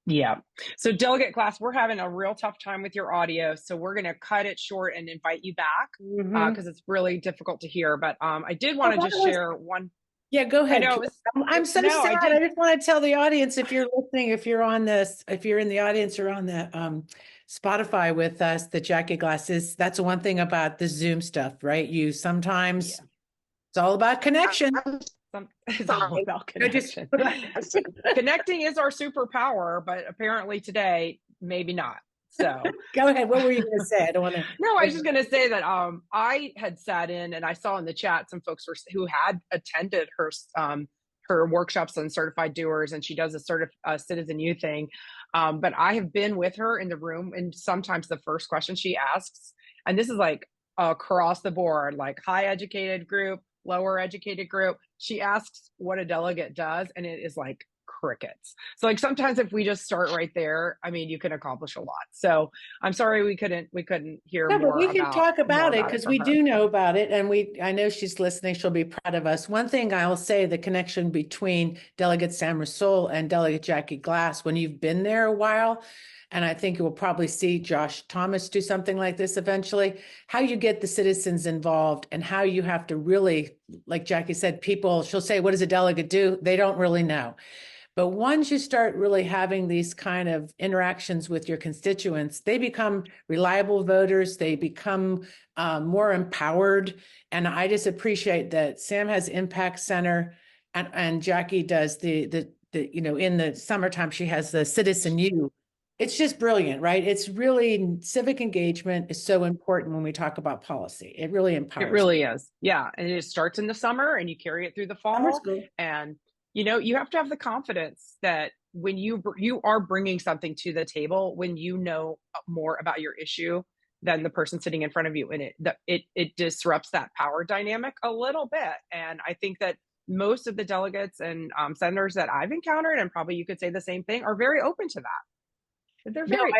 Yeah. So Delegate Glass, we're having a real tough time with your audio, so we're going to cut it short and invite you back because it's really difficult to hear. But I did want to just share one. Yeah, go ahead. I'm so sad. I just want to tell the audience, if you're listening, if you're in the audience or on the Spotify with us, the Jackie Glass that's the one thing about the Zoom stuff, right? You sometimes it's all about connection. It's all about connection. Connecting is our superpower, but apparently today, maybe not. So Go ahead. What were you going to say? I don't want to. no, I was just going to say that I had sat in and I saw in the chat some folks who had attended her workshops on certified doers, and she does a citizen you thing. But I have been with her in the room, and sometimes the first question she asks, and this is like across the board, like high educated group, lower educated group, she asks what a delegate does, and it is like crickets. So like sometimes if we just start right there, I mean, you can accomplish a lot. So I'm sorry we couldn't hear No, more. but we can talk about it because we her. do know about it, and I know she's listening. She'll be proud of us. One thing I will say: the connection between Delegate Sam Rasoul and Delegate Jackie Glass. When you've been there a while, and I think you will probably see Josh Thomas do something like this eventually. How you get the citizens involved, and how you have to really, like Jackie said, people. She'll say, "What does a delegate do?" They don't really know. But once you start really having these kind of interactions with your constituents, they become reliable voters. They become more empowered. And I just appreciate that Sam has Impact Center, and Jackie does the in the summertime, she has the Citizen You. It's just brilliant, right? It's really, civic engagement is so important when we talk about policy. It really empowers. It really is. Yeah. And it starts in the summer and you carry it through the fall. And you have to have the confidence that when you are bringing something to the table, when you know more about your issue than the person sitting in front of you, and it disrupts that power dynamic a little bit. And I think that most of the delegates and senators that I've encountered, and probably you could say the same thing, are very open to that. They're very,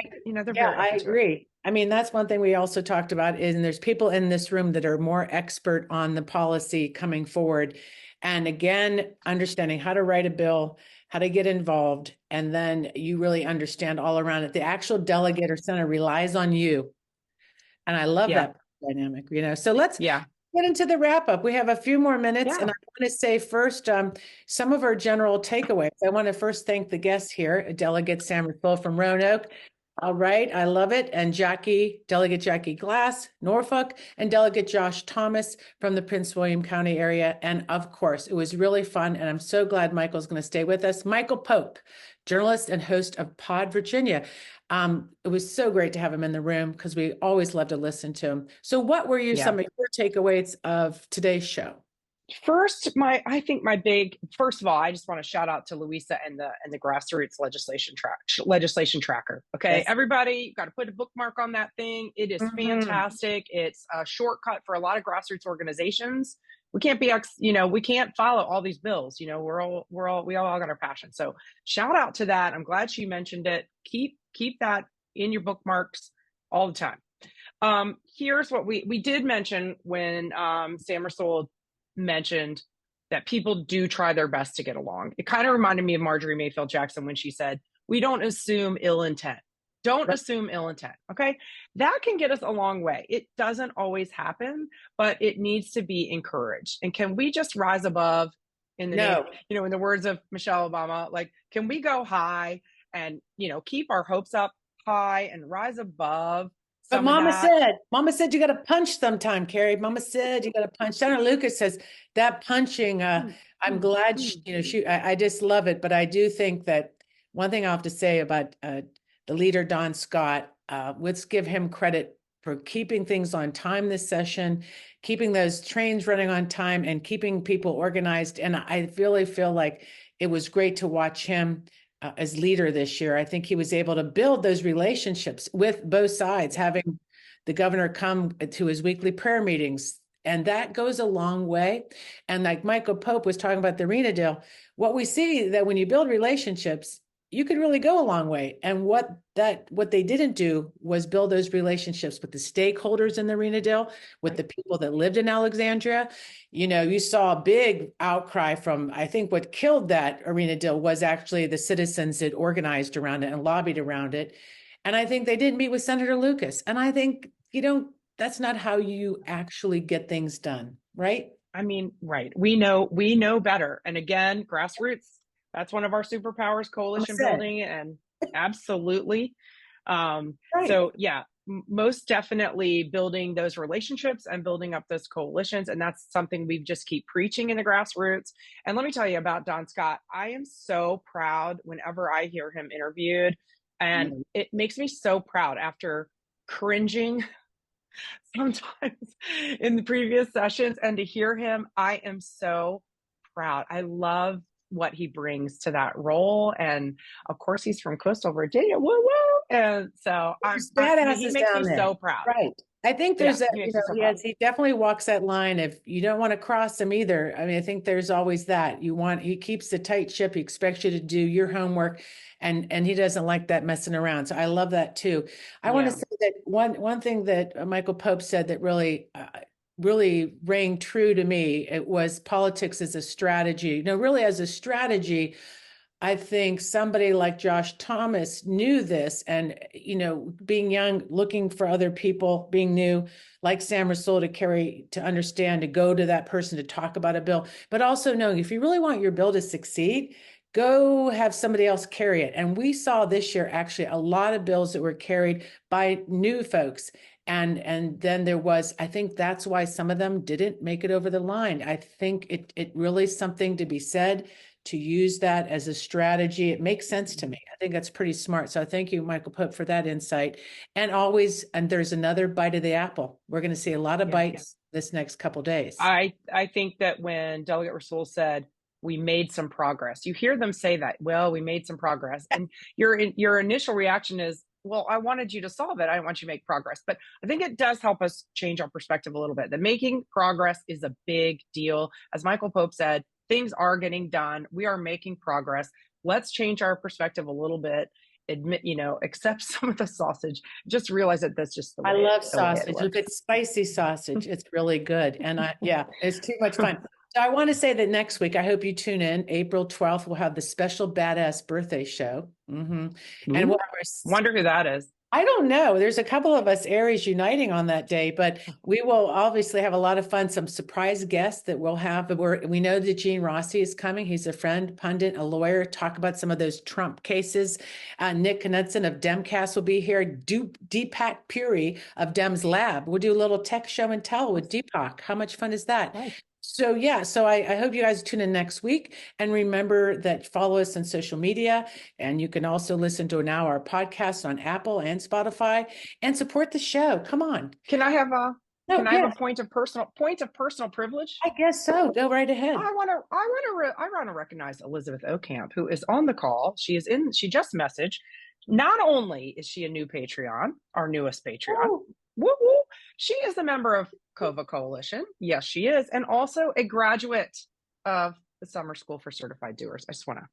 I agree. I mean, that's one thing we also talked about is, and there's people in this room that are more expert on the policy coming forward. And again, understanding how to write a bill, how to get involved, and then you really understand all around it. The actual delegate or senator relies on you. And I love that dynamic, So let's get into the wrap up. We have a few more minutes, and I want to say first, some of our general takeaways. I want to first thank the guests here, Delegate Sam Rasoul from Roanoke. All right, I love it. And Delegate Jackie Glass, Norfolk, and Delegate Josh Thomas from the Prince William County area. And of course, it was really fun. And I'm so glad Michael's going to stay with us. Michael Pope, journalist and host of Pod Virginia. It was so great to have him in the room because we always love to listen to him. So what were some of your takeaways of today's show? First of all, I just want to shout out to LUISA and the Grassroots legislation tracker. Okay, Everybody, you've got to put a bookmark on that thing. It is fantastic. It's a shortcut for a lot of grassroots organizations. We can't we can't follow all these bills. We all got our passion. So shout out to that. I'm glad she mentioned it. Keep that in your bookmarks all the time. Here's what we did mention when Sam Rasoul mentioned that people do try their best to get along. It kind of reminded me of Marjorie Mayfield Jackson when she said, "We don't assume ill intent." Don't assume ill intent. Okay. That can get us a long way. It doesn't always happen, but it needs to be encouraged. And can we just rise above in the in the words of Michelle Obama, like, can we go high and, keep our hopes up high and rise above? But Mama said you got to punch sometime, Carrie. Mama said you got to punch. Senator Lucas says that punching, I'm glad, I just love it. But I do think that one thing I'll have to say about the leader, Don Scott, let's give him credit for keeping things on time this session, keeping those trains running on time and keeping people organized. And I really feel like it was great to watch him as leader this year. I think he was able to build those relationships with both sides, having the governor come to his weekly prayer meetings. And that goes a long way. And like Michael Pope was talking about the arena deal, what we see that when you build relationships, you could really go a long way. And what they didn't do was build those relationships with the stakeholders in the arena deal, with the people that lived in Alexandria. You saw a big outcry from, I think what killed that arena deal was actually the citizens that organized around it and lobbied around it. And I think they didn't meet with Senator Lucas. And I think, that's not how you actually get things done, right? I mean, right. We know better. And again, grassroots, that's one of our superpowers, coalition building, and absolutely. Right. So most definitely building those relationships and building up those coalitions. And that's something we just keep preaching in the grassroots. And let me tell you about Don Scott. I am so proud whenever I hear him interviewed. And it makes me so proud after cringing sometimes in the previous sessions, and to hear him, I am so proud. I love what he brings to that role. And of course, he's from coastal Virginia. Woo woo. And so he makes me so proud. Right. I think there's that, he he definitely walks that line. If you don't want to cross him either. I mean, I think there's always that he keeps the tight ship. He expects you to do your homework, and he doesn't like that messing around. So I love that too. I want to say that one thing that Michael Pope said that really rang true to me. It was politics as a strategy. Really as a strategy, I think somebody like Josh Thomas knew this, and, being young, looking for other people, being new, like Sam Rasoul, to understand, to go to that person to talk about a bill, but also knowing if you really want your bill to succeed, go have somebody else carry it. And we saw this year, actually, a lot of bills that were carried by new folks. And then there was, I think that's why some of them didn't make it over the line. I think it really is something to be said, to use that as a strategy. It makes sense to me. I think that's pretty smart. So thank you, Michael Pope, for that insight. And there's another bite of the apple. We're going to see a lot of bites this next couple days. I think that when Delegate Rasoul said, we made some progress, you hear them say that, well, we made some progress. And your initial reaction is, well, I wanted you to solve it. I want you to make progress. But I think it does help us change our perspective a little bit. That making progress is a big deal. As Michael Pope said, things are getting done. We are making progress. Let's change our perspective a little bit. Accept some of the sausage. Just realize that that's just the way. I love sausage. If it's spicy sausage, it's really good. And it's too much fun. So I want to say that next week, I hope you tune in. April 12th, we'll have the special badass birthday show. And we'll wonder who that is. I don't know. There's a couple of us Aries uniting on that day, but we will obviously have a lot of fun. Some surprise guests that we'll have. We know that Gene Rossi is coming. He's a friend, pundit, a lawyer. Talk about some of those Trump cases. Nick Knudsen of Demcast will be here. Deepak Puri of Dems Lab. We'll do a little tech show and tell with Deepak. How much fun is that? Right. So I hope you guys tune in next week, and remember that follow us on social media, and you can also listen to now our podcast on Apple and Spotify, and support the show. Come on. Can I have a point of personal privilege? I guess so. Go right ahead. I want to recognize Elizabeth Ocamp, who is on the call. She just messaged. Not only is she a new Patreon, our newest Patreon, woo woo, she is a member of COVA Coalition. Yes, she is. And also a graduate of the Summer School for Certified Doers. I just want to.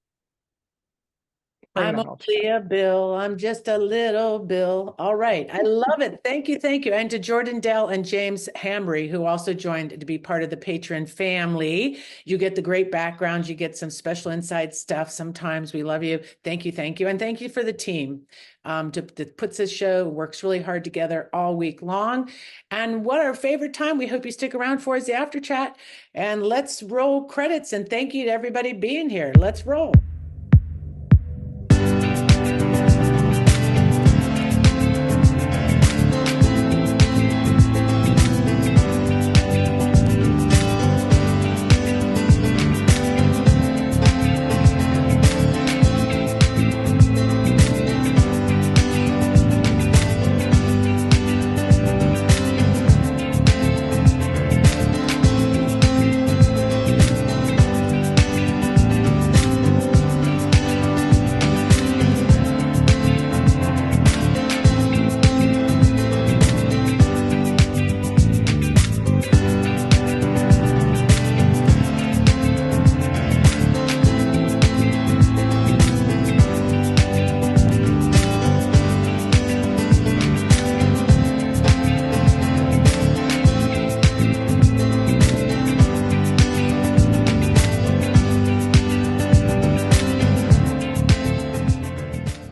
I'm only a Bill. I'm just a little Bill. All right. I love it. Thank you. Thank you. And to Jordan Dell and James Hamry, who also joined to be part of the Patreon family. You get the great backgrounds. You get some special inside stuff. Sometimes we love you. Thank you. Thank you. And thank you for the team that puts this show, works really hard together all week long. And what our favorite time we hope you stick around for is the after chat. And let's roll credits. And thank you to everybody being here. Let's roll.